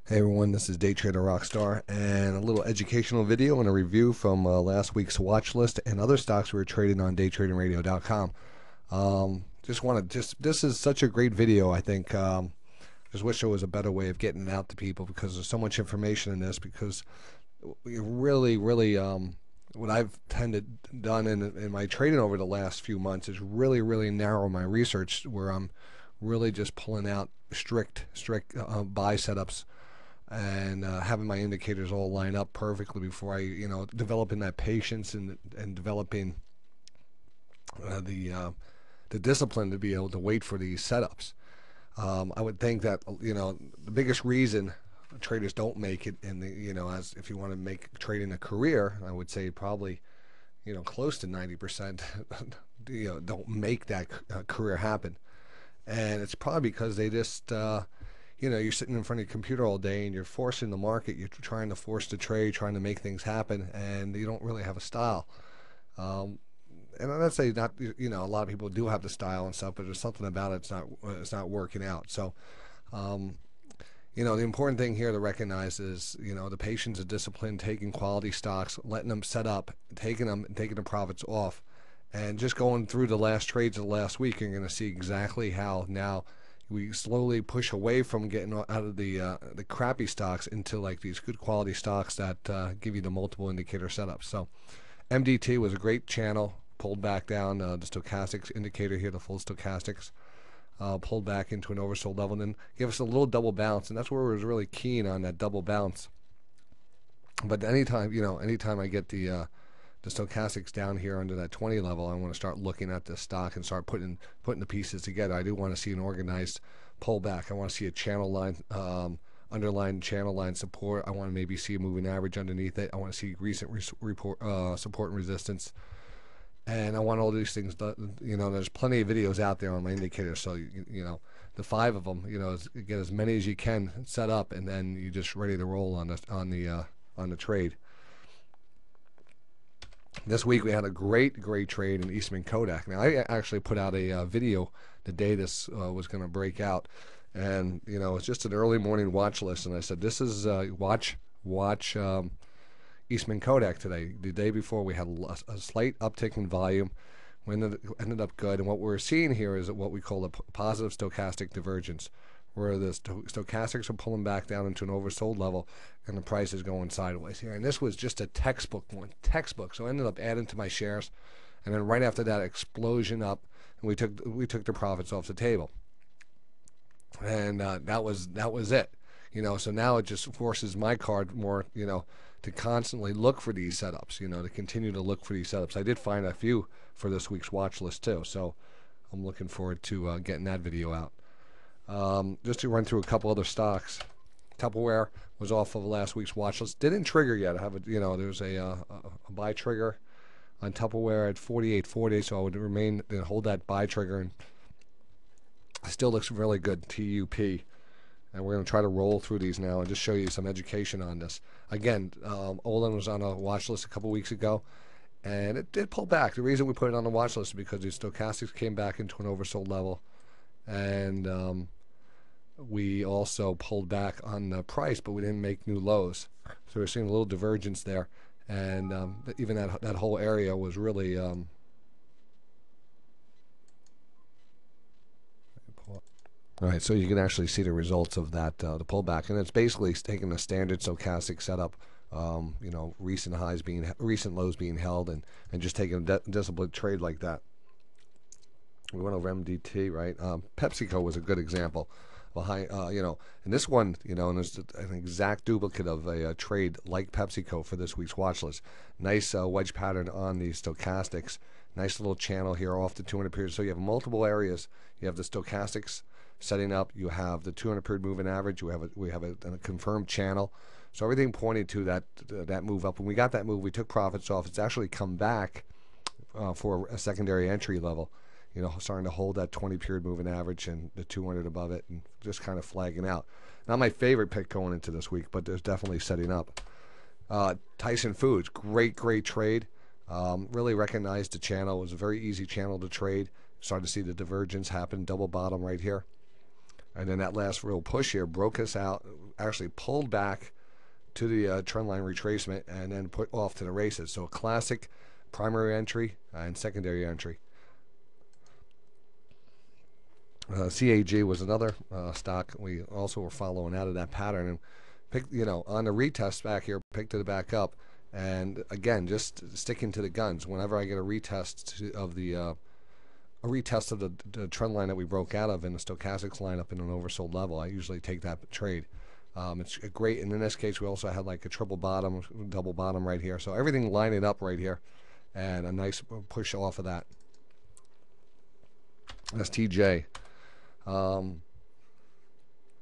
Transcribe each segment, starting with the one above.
Hey everyone, this is DayTraderRockStar and a little educational video and a review from last week's watch list and other stocks we were trading on DayTradingRadio.com. This is such a great video. I think just wish there was a better way of getting it out to people because there's so much information in this. Because what I've done in my trading over the last few months is really narrow my research, where I'm really just pulling out strict buy setups and having my indicators all line up perfectly before I, developing that patience and developing the discipline to be able to wait for these setups. I would think that the biggest reason traders don't make it in the as if you want to make trading a career, I would say probably close to 90% don't make that career happen, and it's probably because they just you're sitting in front of your computer all day and you're forcing the market. You're trying to force the trade, trying to make things happen, and you don't really have a style. And I'm not saying not, a lot of people do have the style and stuff, but there's something about it. It's not working out. So, the important thing here to recognize is, the patience and discipline, taking quality stocks, letting them set up, taking them, and taking the profits off, and just going through the last trades of the last week. You're going to see exactly how now we slowly push away from getting out of the crappy stocks into like these good quality stocks that give you the multiple indicator setups. So MDT was a great channel, pulled back down. The stochastics indicator here, the full stochastics, pulled back into an oversold level, and then gave us a little double bounce, and that's where we was really keen on that double bounce. But anytime I get the stochastics down here under that 20 level, I want to start looking at the stock and start putting the pieces together. I do want to see an organized pullback. I want to see a channel line, underlying channel line support. I want to maybe see a moving average underneath it. I want to see recent support and resistance. And I want all these things. There's plenty of videos out there on my indicators. So the 5 of them. Get as many as you can set up, and then you're just ready to roll on the trade. This week we had a great trade in Eastman Kodak. Now I actually put out a video the day this was going to break out, and it's just an early morning watch list, and I said this is watch Eastman Kodak today. The day before we had a slight uptick in volume. We ended up good, and what we're seeing here is what we call a positive stochastic divergence, where the stochastics are pulling back down into an oversold level and the price is going sideways here. And this was just a textbook. So I ended up adding to my shares, and then right after that, explosion up, and we took the profits off the table. And that was it. So now it just forces my card more, to constantly look for these setups, to continue to look for these setups. I did find a few for this week's watch list too, so I'm looking forward to getting that video out. Just to run through a couple other stocks. Tupperware was off of last week's watch list. Didn't trigger yet. I have there's a buy trigger on Tupperware at 48.40, so I would hold that buy trigger, and it still looks really good. TUP, and we're going to try to roll through these now and just show you some education on this. Again, Olin was on a watch list a couple weeks ago, and it did pull back. The reason we put it on the watch list is because the stochastics came back into an oversold level, and we also pulled back on the price, but we didn't make new lows. So we're seeing a little divergence there, and even that whole area was really all right. So you can actually see the results of that, the pullback, and it's basically taking a standard stochastic setup. Recent lows being held, and just taking a disciplined trade like that. We went over MDT, right? PepsiCo was a good example. And this one, and it's an exact duplicate of a trade like PepsiCo for this week's watch list. Nice wedge pattern on the stochastics. Nice little channel here off the 200 period. So you have multiple areas. You have the stochastics setting up. You have the 200 period moving average. We have a confirmed channel. So everything pointed to that move up. When we got that move, we took profits off. It's actually come back for a secondary entry level. Starting to hold that 20 period moving average and the 200 above it, and just kind of flagging out. Not my favorite pick going into this week, but there's definitely setting up. Tyson Foods, great trade. Really recognized the channel. It was a very easy channel to trade. Started to see the divergence happen, double bottom right here. And then that last real push here broke us out, actually pulled back to the trend line retracement, and then put off to the races. So a classic primary entry and secondary entry. CAG was another stock we also were following out of that pattern, and picked, on the retest back here, picked it back up, and again, just sticking to the guns. Whenever I get a retest of the trend line that we broke out of in the stochastics lineup in an oversold level, I usually take that trade. It's great, and in this case, we also had like a triple bottom, double bottom right here, so everything lining up right here, and a nice push off of that. STJ.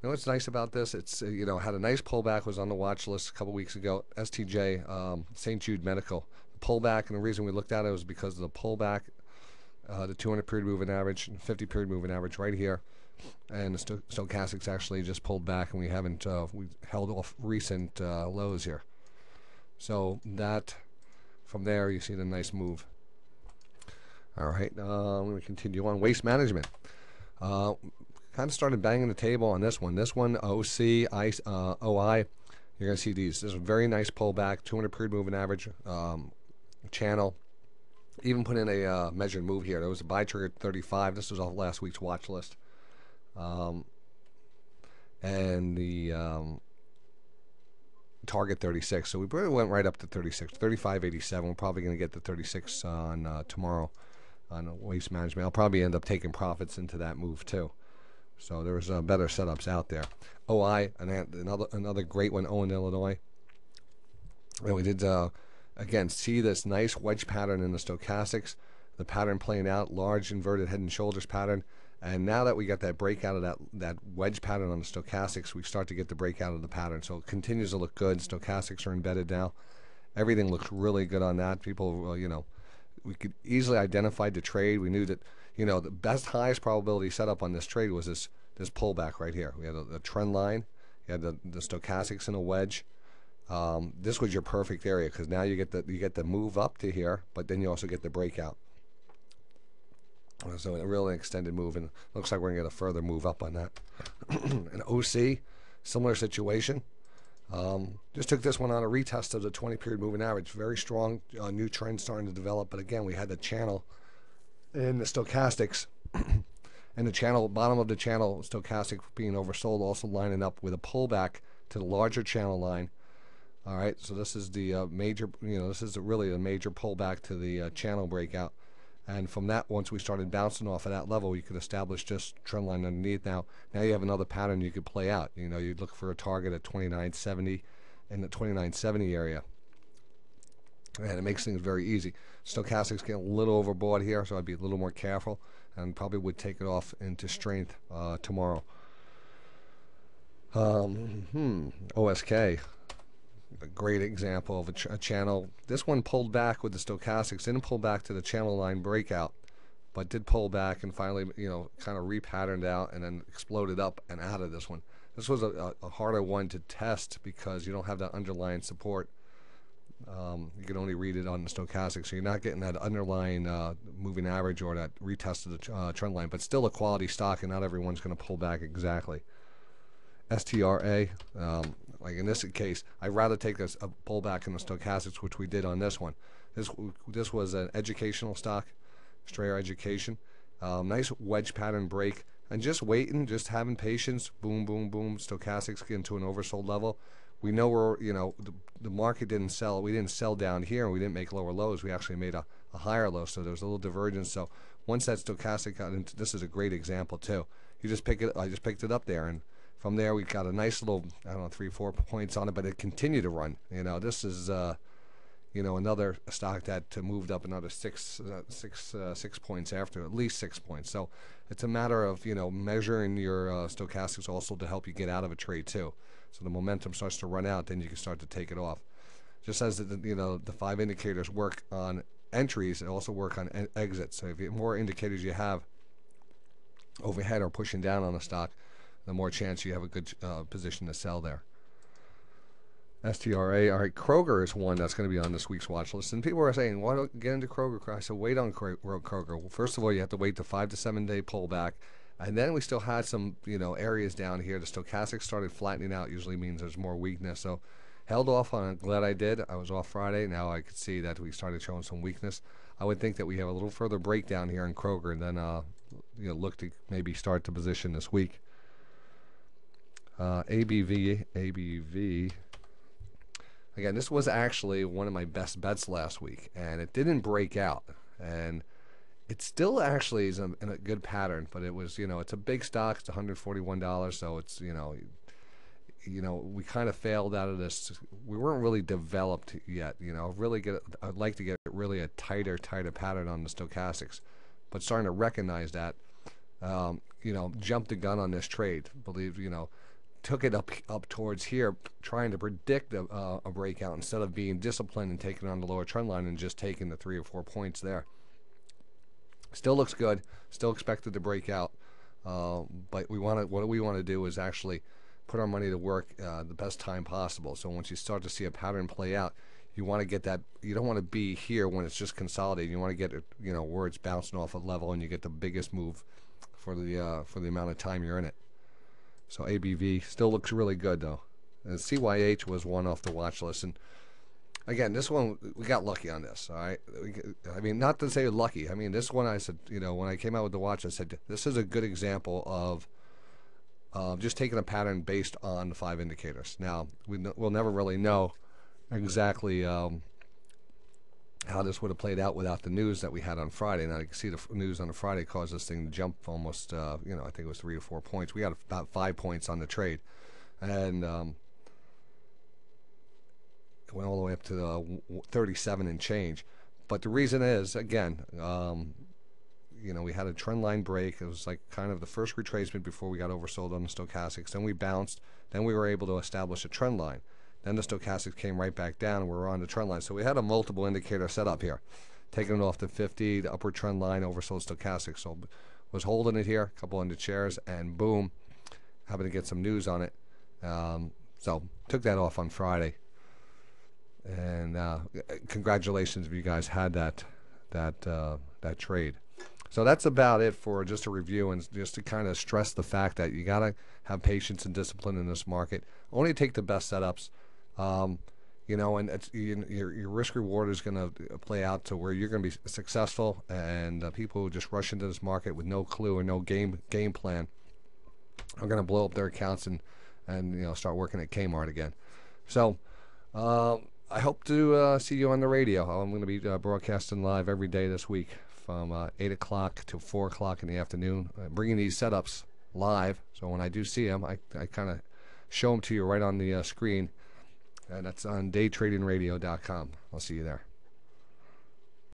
What's nice about this? It's had a nice pullback, was on the watch list a couple weeks ago. STJ, St. Jude Medical pullback, and the reason we looked at it was because of the pullback, the 200 period moving average, and 50 period moving average right here, and the stochastics actually just pulled back, and we haven't we held off recent lows here. So that from there you see the nice move. All right, I'm going to continue on. Waste management. Kind of started banging the table on this one. This one, OC, OI, you're going to see these. This is a very nice pullback, 200 period moving average channel. Even put in a measured move here. There was a buy trigger at 35. This was off last week's watch list. And the target 36. So we went right up to 36, 35.87. We're probably going to get the 36 on tomorrow on waste management. I'll probably end up taking profits into that move too. So there was better setups out there. OI, another great one, Owen, Illinois. And we did, again, see this nice wedge pattern in the stochastics. The pattern playing out, large inverted head and shoulders pattern. And now that we got that breakout of that wedge pattern on the stochastics, we start to get the breakout of the pattern. So it continues to look good. Stochastics are embedded now. Everything looks really good on that. People, we could easily identify the trade. We knew that, the best, highest probability setup on this trade was this pullback right here. We had a trend line. You had the stochastics in a wedge. This was your perfect area because now you get the move up to here, but then you also get the breakout. So a really extended move, and looks like we're going to get a further move up on that. An OC, similar situation. Just took this one on a retest of the 20 period moving average. Very strong new trend starting to develop, but again, we had the channel in the stochastics and the channel, bottom of the channel stochastic being oversold, also lining up with a pullback to the larger channel line. All right, so this is the major, this is really a major pullback to the channel breakout. And from that, once we started bouncing off of that level, you could establish just trend line underneath. Now you have another pattern you could play out. You'd look for a target at 29.70 in the 29.70 area. And it makes things very easy. Stochastics get a little overbought here, so I'd be a little more careful and probably would take it off into strength tomorrow. OSK, a great example of a channel. This one pulled back with the stochastics, didn't pull back to the channel line breakout, but did pull back and finally, kind of repatterned out and then exploded up and out of this one. This was a harder one to test because you don't have that underlying support. You can only read it on the stochastic, so you're not getting that underlying moving average or that retest of the trend line, but still a quality stock, and not everyone's going to pull back exactly. STRA, like in this case, I'd rather take a pullback in the stochastics, which we did on this one. This was an educational stock, Strayer Education. Nice wedge pattern break, and just waiting, just having patience. Boom, boom, boom. Stochastics get into an oversold level. We know we're, the market didn't sell. We didn't sell down here, and we didn't make lower lows. We actually made a higher low, so there was a little divergence. So once that stochastic got into, this is a great example too. You just pick it. I just picked it up there, and from there we got a nice little, 3-4 points on it, but it continued to run. This is, another stock that moved up another six points after, at least 6 points. So it's a matter of measuring your stochastics also to help you get out of a trade too. So the momentum starts to run out, then you can start to take it off. Just as the 5 indicators work on entries, they also work on exits. So if the more indicators you have overhead or pushing down on a stock, the more chance you have a good position to sell there. STRA, all right, Kroger is one that's going to be on this week's watch list. And people are saying, why don't get into Kroger? I said, wait on Kroger. Well, first of all, you have to wait the 5 to 7 day pullback. And then we still had some, areas down here. The stochastic started flattening out. Usually means there's more weakness. So held off on it. Glad I did. I was off Friday. Now I could see that we started showing some weakness. I would think that we have a little further breakdown here in Kroger, and then look to maybe start the position this week. ABV. Again, this was actually one of my best bets last week, and it didn't break out. And it still actually is in a good pattern, but it was, it's a big stock. It's $141, so it's, we kind of failed out of this. We weren't really developed yet, I'd like to get really a tighter pattern on the stochastics, but starting to recognize that, jumped the gun on this trade. Took it up towards here, trying to predict a breakout instead of being disciplined and taking on the lower trend line and just taking the 3 or 4 points there. Still looks good. Still expected to break out, but what we want to do is actually put our money to work the best time possible. So once you start to see a pattern play out, you want to get that. You don't want to be here when it's just consolidating. You want to get it, where it's bouncing off a level and you get the biggest move for the amount of time you're in it. So ABV still looks really good though. And CYH was one off the watch list. And again, this one, we got lucky on this, all right? I mean, not to say lucky. I mean, this one I said, when I came out with the watch, I said, this is a good example of just taking a pattern based on the 5 indicators. Now, we'll never really know exactly how this would have played out without the news that we had on Friday. Now, you can see the news on the Friday caused this thing to jump almost, I think it was 3 to 4 points. We got about 5 points on the trade. And it went all the way up to 37 and change. But the reason is, again, we had a trend line break. It was like kind of the first retracement before we got oversold on the stochastics. Then we bounced. Then we were able to establish a trend line. Then the stochastics came right back down, and we were on the trend line. So we had a multiple indicator setup here, taking it off the 50, the upward trend line, oversold stochastics. So was holding it here, a couple hundred shares, and boom, happened to get some news on it. So took that off on Friday. And congratulations if you guys had that trade. So that's about it for just a review and just to kind of stress the fact that you got to have patience and discipline in this market. Only take the best setups. And it's, your risk reward is going to play out to where you're going to be successful, and people who just rush into this market with no clue or no game plan are going to blow up their accounts and start working at Kmart again. So I hope to see you on the radio. I'm going to be broadcasting live every day this week from 8 o'clock to 4 o'clock in the afternoon, bringing these setups live. So when I do see them, I kind of show them to you right on the screen. And that's on DayTraderRockStar.com. I'll see you there.